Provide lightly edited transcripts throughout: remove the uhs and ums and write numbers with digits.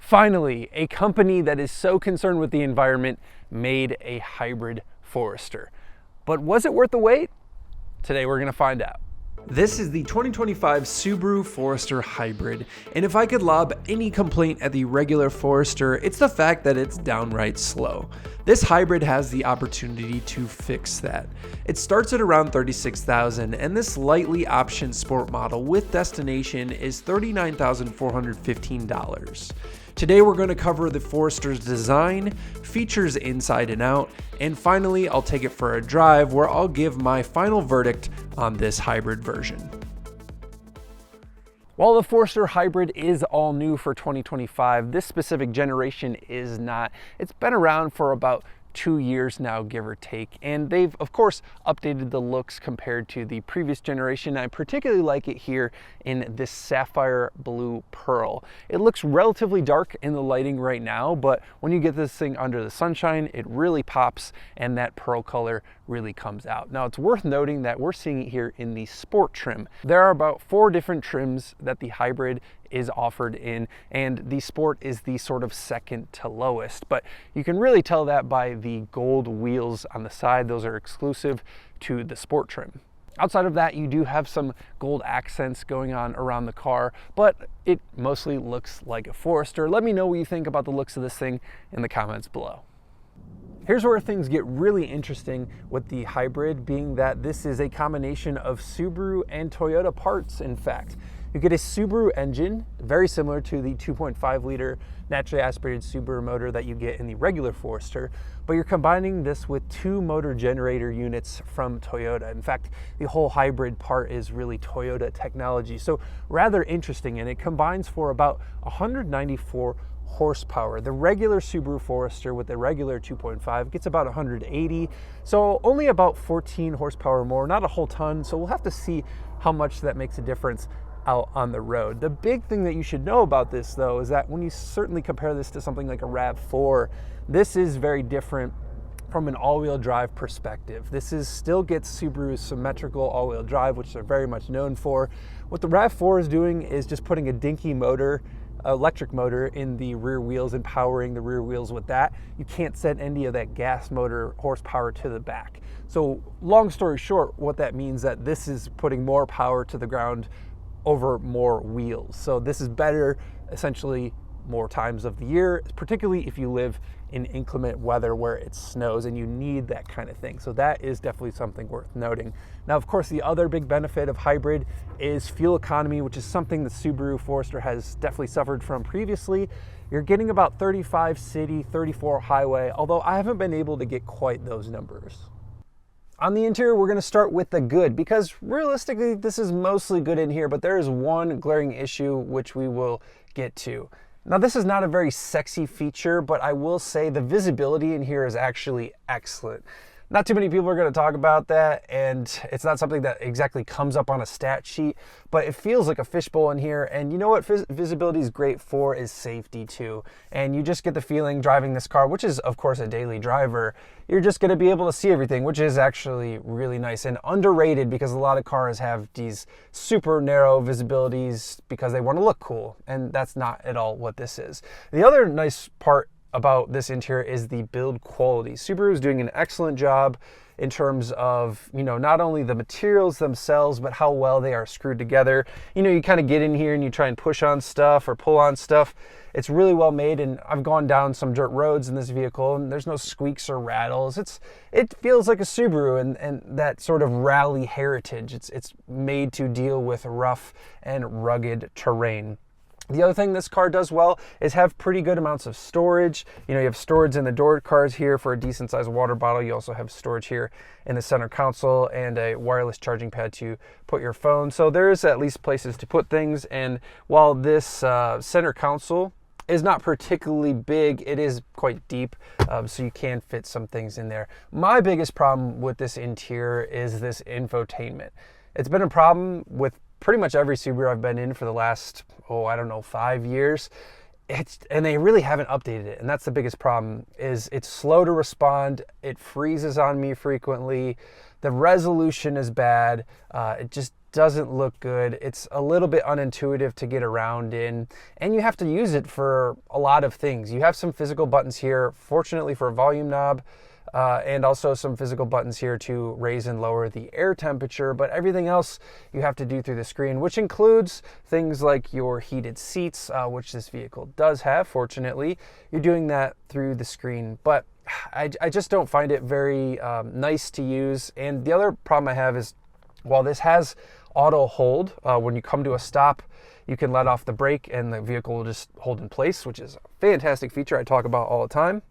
Finally, a company that is so concerned with the environment made a hybrid Forester. But was it worth the wait? Today we're going to find out. This is the 2025 Subaru Forester Hybrid, and if I could lob any complaint at the regular Forester, it's the fact that it's downright slow. This hybrid has the opportunity to fix that. It starts at around $36,000, and this lightly optioned sport model with destination is $39,415. Today we're going to cover the Forester's design, features inside and out, and finally I'll take it for a drive where I'll give my final verdict on this hybrid version. While the Forester Hybrid is all new for 2025, this specific generation is not. It's been around for about 2 years now, give or take, and they've of course updated the looks compared to the previous generation. I particularly like it here in this sapphire blue pearl. It looks relatively dark in the lighting right now, but when you get this thing under the sunshine, it really pops and that pearl color really comes out. Now it's worth noting that we're seeing it here in the sport trim. There are about 4 different trims that the hybrid is offered in, and the sport is the sort of second to lowest, but you can really tell that by the gold wheels on the side. Those are exclusive to the sport trim. Outside of that, you do have some gold accents going on around the car, but it mostly looks like a Forester. Let me know what you think about the looks of this thing in the comments below. Here's where things get really interesting with the hybrid, being that this is a combination of Subaru and Toyota parts, in fact. You get a Subaru engine, very similar to the 2.5 liter naturally aspirated Subaru motor that you get in the regular Forester, but you're combining this with 2 motor generator units from Toyota. In fact, the whole hybrid part is really Toyota technology. So rather interesting, and it combines for about 194 horsepower. The regular Subaru Forester with the regular 2.5 gets about 180, so only about 14 horsepower more, not a whole ton, so we'll have to see how much that makes a difference out on the road. The big thing that you should know about this though is that when you certainly compare this to something like a RAV4, this is very different from an all-wheel drive perspective. This still gets Subaru's symmetrical all-wheel drive, which they're very much known for. What the RAV4 is doing is just putting a dinky motor, electric motor, in the rear wheels and powering the rear wheels with that. You can't send any of that gas motor horsepower to the back. So long story short, what that means that this is putting more power to the ground over more wheels. So this is better essentially more times of the year, particularly if you live in inclement weather where it snows and you need that kind of thing. So that is definitely something worth noting. Now, of course, the other big benefit of hybrid is fuel economy, which is something the Subaru Forester has definitely suffered from previously. You're getting about 35 city, 34 highway, although I haven't been able to get quite those numbers. On the interior, we're going to start with the good, because realistically, this is mostly good in here, but there is one glaring issue which we will get to. Now, this is not a very sexy feature, but I will say the visibility in here is actually excellent. Not too many people are going to talk about that, and it's not something that exactly comes up on a stat sheet, but it feels like a fishbowl in here. And you know what visibility is great for is safety too. And you just get the feeling driving this car, which is of course a daily driver, you're just going to be able to see everything, which is actually really nice and underrated, because a lot of cars have these super narrow visibilities because they want to look cool, and that's not at all what this is. The other nice part about this interior is the build quality. Subaru is doing an excellent job in terms of, you know, not only the materials themselves, but how well they are screwed together. You know, you kind of get in here and you try and push on stuff or pull on stuff. It's really well made, and I've gone down some dirt roads in this vehicle and there's no squeaks or rattles. It feels like a Subaru, and that sort of rally heritage. It's made to deal with rough and rugged terrain. The other thing this car does well is have pretty good amounts of storage. You know, you have storage in the door cards here for a decent sized water bottle. You also have storage here in the center console and a wireless charging pad to put your phone. So there's at least places to put things. And while this center console is not particularly big, it is quite deep, so you can fit some things in there. My biggest problem with this interior is this infotainment. It's been a problem with pretty much every Subaru I've been in for the last, 5 years. And they really haven't updated it. And that's the biggest problem, is it's slow to respond. It freezes on me frequently. The resolution is bad. It just doesn't look good. It's a little bit unintuitive to get around in, and you have to use it for a lot of things. You have some physical buttons here, fortunately for a volume knob, and also some physical buttons here to raise and lower the air temperature, but everything else you have to do through the screen, which includes things like your heated seats, which this vehicle does have, fortunately. You're doing that through the screen, but I just don't find it very nice to use. And the other problem I have is, while this has auto hold, when you come to a stop, you can let off the brake and the vehicle will just hold in place, which is a fantastic feature I talk about all the time.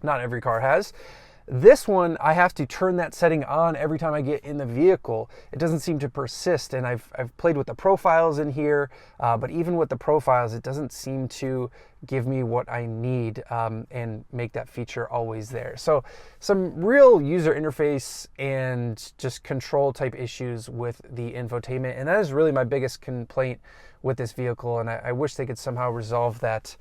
Not every car has. This one, I have to turn that setting on every time I get in the vehicle. It doesn't seem to persist, and I've played with the profiles in here, but even with the profiles, it doesn't seem to give me what I need and make that feature always there. So some real user interface and just control type issues with the infotainment, and that is really my biggest complaint with this vehicle, and I wish they could somehow resolve that.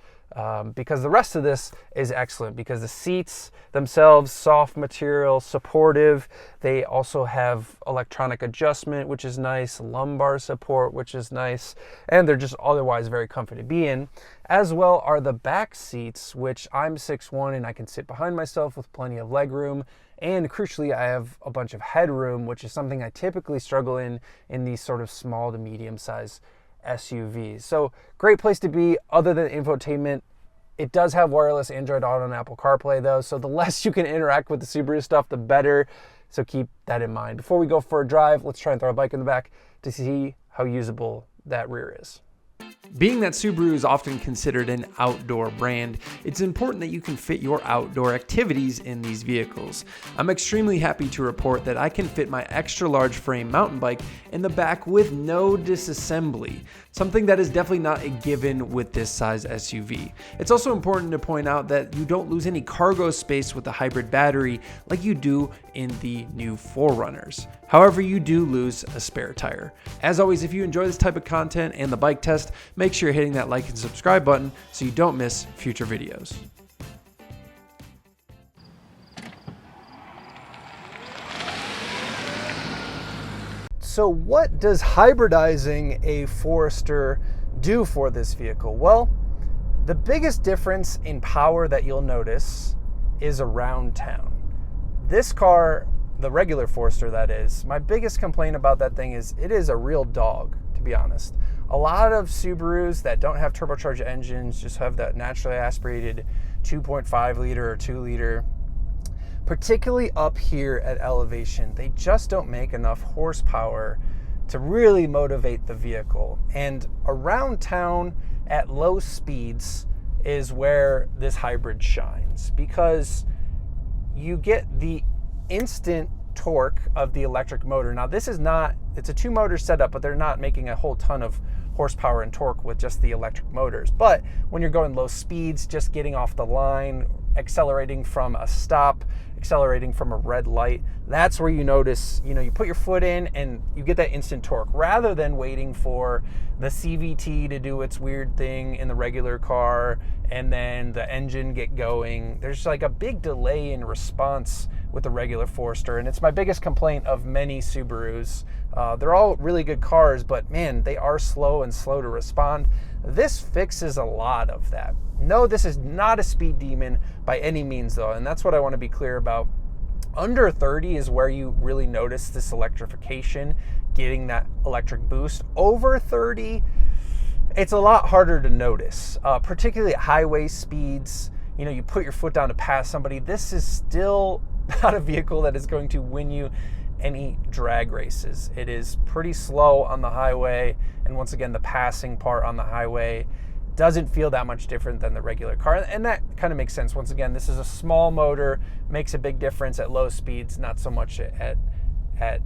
Because the rest of this is excellent, because the seats themselves, soft material, supportive. They also have electronic adjustment, which is nice, lumbar support, which is nice, and they're just otherwise very comfy to be in. As well are the back seats, which I'm 6'1" and I can sit behind myself with plenty of leg room. And crucially, I have a bunch of headroom, which is something I typically struggle in these sort of small to medium size SUVs. So great place to be other than infotainment. It does have wireless Android Auto and Apple CarPlay though, so the less you can interact with the Subaru stuff, the better. So keep that in mind. Before we go for a drive, let's try and throw a bike in the back to see how usable that rear is. Being that Subaru is often considered an outdoor brand, it's important that you can fit your outdoor activities in these vehicles. I'm extremely happy to report that I can fit my extra large frame mountain bike in the back with no disassembly, something that is definitely not a given with this size SUV. It's also important to point out that you don't lose any cargo space with the hybrid battery like you do in the new 4Runners. However, you do lose a spare tire. As always, if you enjoy this type of content and the bike test, make sure you're hitting that like and subscribe button so you don't miss future videos. So what does hybridizing a Forester do for this vehicle? Well, the biggest difference in power that you'll notice is around town. This car, the regular Forester that is, my biggest complaint about that thing is it is a real dog, to be honest. A lot of Subarus that don't have turbocharged engines just have that naturally aspirated 2.5 liter or 2 liter. Particularly up here at elevation, they just don't make enough horsepower to really motivate the vehicle. And around town at low speeds is where this hybrid shines, because you get the instant torque of the electric motor. Now this is not, it's a 2-motor setup, but they're not making a whole ton of horsepower and torque with just the electric motors. But when you're going low speeds, just getting off the line, accelerating from a stop, accelerating from a red light, that's where you notice, you put your foot in and you get that instant torque, rather than waiting for the CVT to do its weird thing in the regular car and then the engine get going. There's like a big delay in response with the regular Forester, and it's my biggest complaint of many Subarus. They're all really good cars, but man, they are slow to respond. This fixes a lot of that. No, this is not a speed demon by any means though, and that's what I want to be clear about. Under 30 is where you really notice this electrification, getting that electric boost. Over 30, it's a lot harder to notice, particularly at highway speeds. You put your foot down to pass somebody. This is still not a vehicle that is going to win you any drag races. It is pretty slow on the highway, and once again, the passing part on the highway doesn't feel that much different than the regular car, and that kind of makes sense. Once again, this is a small motor, makes a big difference at low speeds, not so much at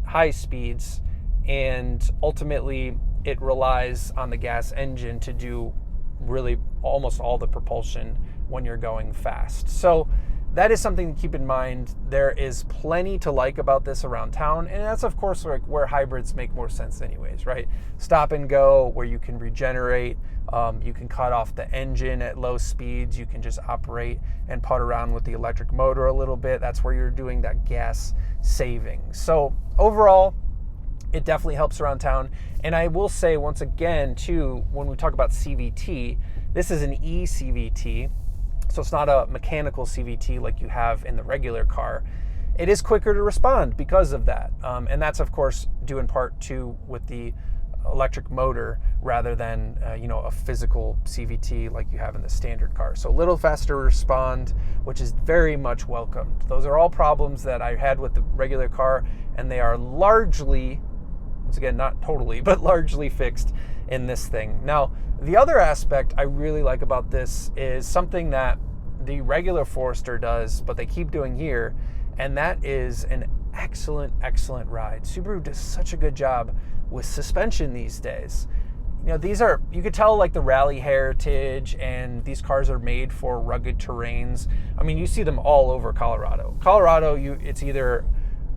high speeds, and ultimately it relies on the gas engine to do really almost all the propulsion when you're going fast. So that is something to keep in mind. There is plenty to like about this around town, and that's of course like where hybrids make more sense anyways, right? Stop and go, where you can regenerate, you can cut off the engine at low speeds, you can just operate and putt around with the electric motor a little bit. That's where you're doing that gas saving. So overall, it definitely helps around town. And I will say once again too, when we talk about CVT, this is an e-CVT, so it's not a mechanical CVT like you have in the regular car. It is quicker to respond because of that, and that's of course due in part to with the electric motor rather than a physical CVT like you have in the standard car. So a little faster to respond, which is very much welcomed. Those are all problems that I had with the regular car, and they are largely, once again, not totally, but largely fixed in this thing. Now, the other aspect I really like about this is something that the regular Forester does, but they keep doing here, and that is an excellent ride. Subaru does such a good job with suspension these days. These are, you could tell, like the rally heritage, and these cars are made for rugged terrains. I mean, you see them all over Colorado. It's either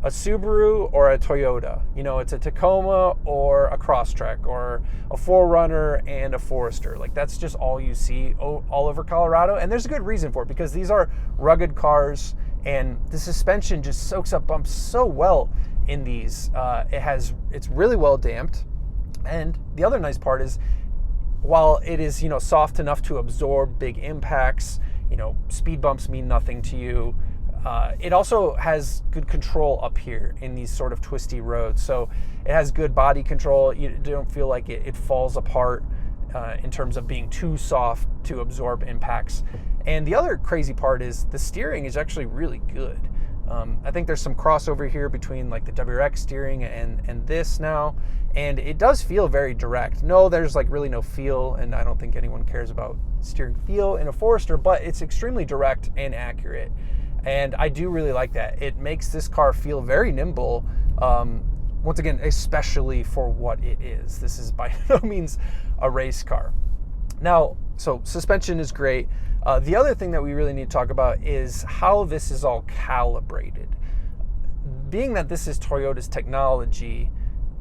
a Subaru or a Toyota. It's a Tacoma or a Crosstrek or a 4Runner and a Forester. Like, that's just all you see all over Colorado, and there's a good reason for it, because these are rugged cars, and the suspension just soaks up bumps so well in these. It's really well damped, and the other nice part is, while it is soft enough to absorb big impacts, speed bumps mean nothing to you. It also has good control up here in these sort of twisty roads. So it has good body control. You don't feel like it falls apart in terms of being too soft to absorb impacts. And the other crazy part is the steering is actually really good. I think there's some crossover here between like the WRX steering and this now, and it does feel very direct. No, there's like really no feel, and I don't think anyone cares about steering feel in a Forester, but it's extremely direct and accurate. And I do really like that. It makes this car feel very nimble, once again, especially for what it is. This is by no means a race car. Now, so suspension is great. The other thing that we really need to talk about is how this is all calibrated. Being that this is Toyota's technology,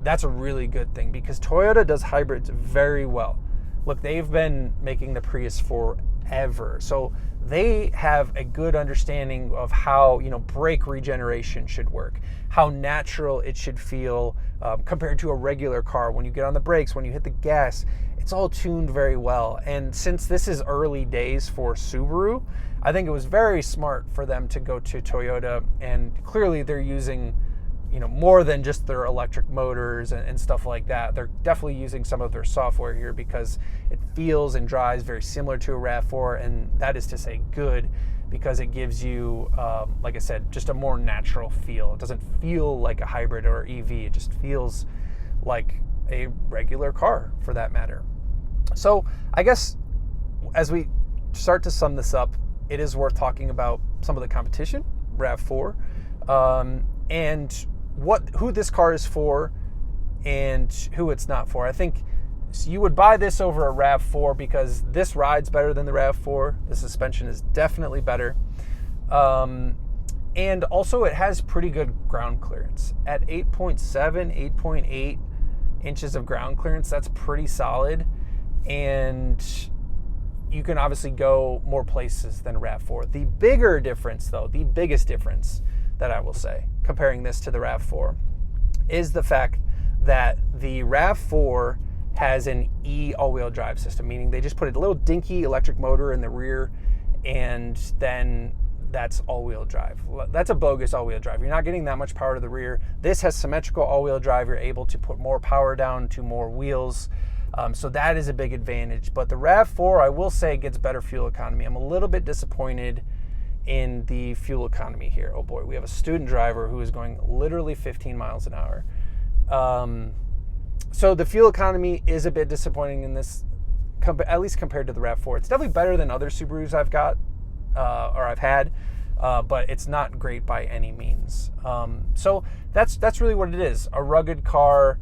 that's a really good thing, because Toyota does hybrids very well. Look, they've been making the Prius forever, so they have a good understanding of how brake regeneration should work, how natural it should feel compared to a regular car. When you get on the brakes, when you hit the gas, it's all tuned very well. And since this is early days for Subaru, I think it was very smart for them to go to Toyota, and clearly they're using more than just their electric motors and stuff like that. They're definitely using some of their software here, because it feels and drives very similar to a RAV4, and that is to say good, because it gives you, like I said, just a more natural feel. It doesn't feel like a hybrid or EV. It just feels like a regular car, for that matter. So I guess as we start to sum this up, it is worth talking about some of the competition, RAV4, and who this car is for and who it's not for. I think you would buy this over a RAV4 because this rides better than the RAV4. The suspension is definitely better. And also it has pretty good ground clearance. At 8.7, 8.8 inches of ground clearance, that's pretty solid. And you can obviously go more places than RAV4. The bigger difference, though, the biggest difference that I will say, comparing this to the RAV4, is the fact that the RAV4 has an E all-wheel drive system, meaning they just put a little dinky electric motor in the rear, and then that's all-wheel drive. That's a bogus all-wheel drive. You're not getting that much power to the rear. This has symmetrical all-wheel drive. You're able to put more power down to more wheels. So that is a big advantage. But the RAV4, I will say, gets better fuel economy. I'm a little bit disappointed in the fuel economy here. Oh boy, we have a student driver who is going literally 15 miles an hour. So the fuel economy is a bit disappointing in this, at least compared to the RAV4. It's definitely better than other Subarus I've got, or I've had, but it's not great by any means. So that's really what it is, a rugged car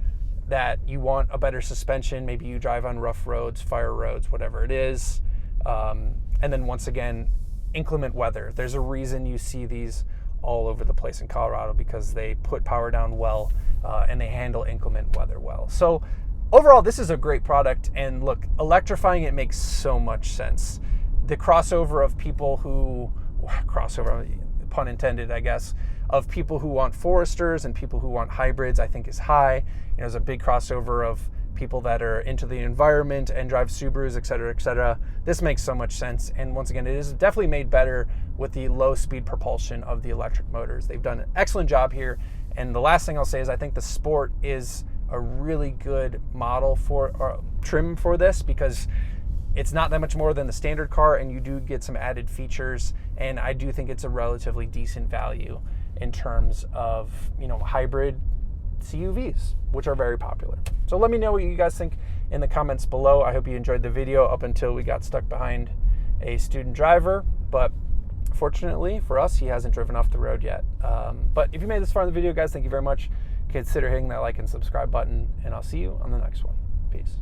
that you want a better suspension. Maybe you drive on rough roads, fire roads, whatever it is. And then once again, inclement weather. There's a reason you see these all over the place in Colorado, because they put power down well, and they handle inclement weather well. So overall, this is a great product. And look, electrifying it makes so much sense. The crossover of people who, pun intended, I guess, of people who want Foresters and people who want hybrids, I think is high. There's a big crossover of people that are into the environment and drive Subarus, et cetera, et cetera. This makes so much sense. And once again, it is definitely made better with the low speed propulsion of the electric motors. They've done an excellent job here. And the last thing I'll say is I think the Sport is a really good model or trim for this, because it's not that much more than the standard car, and you do get some added features. And I do think it's a relatively decent value in terms of, hybrid CUVs, which are very popular. So let me know what you guys think in the comments below. I hope you enjoyed the video up until we got stuck behind a student driver, but fortunately for us, he hasn't driven off the road yet. But if you made this far in the video, guys, thank you very much. Consider hitting that like and subscribe button, and I'll see you on the next one. Peace.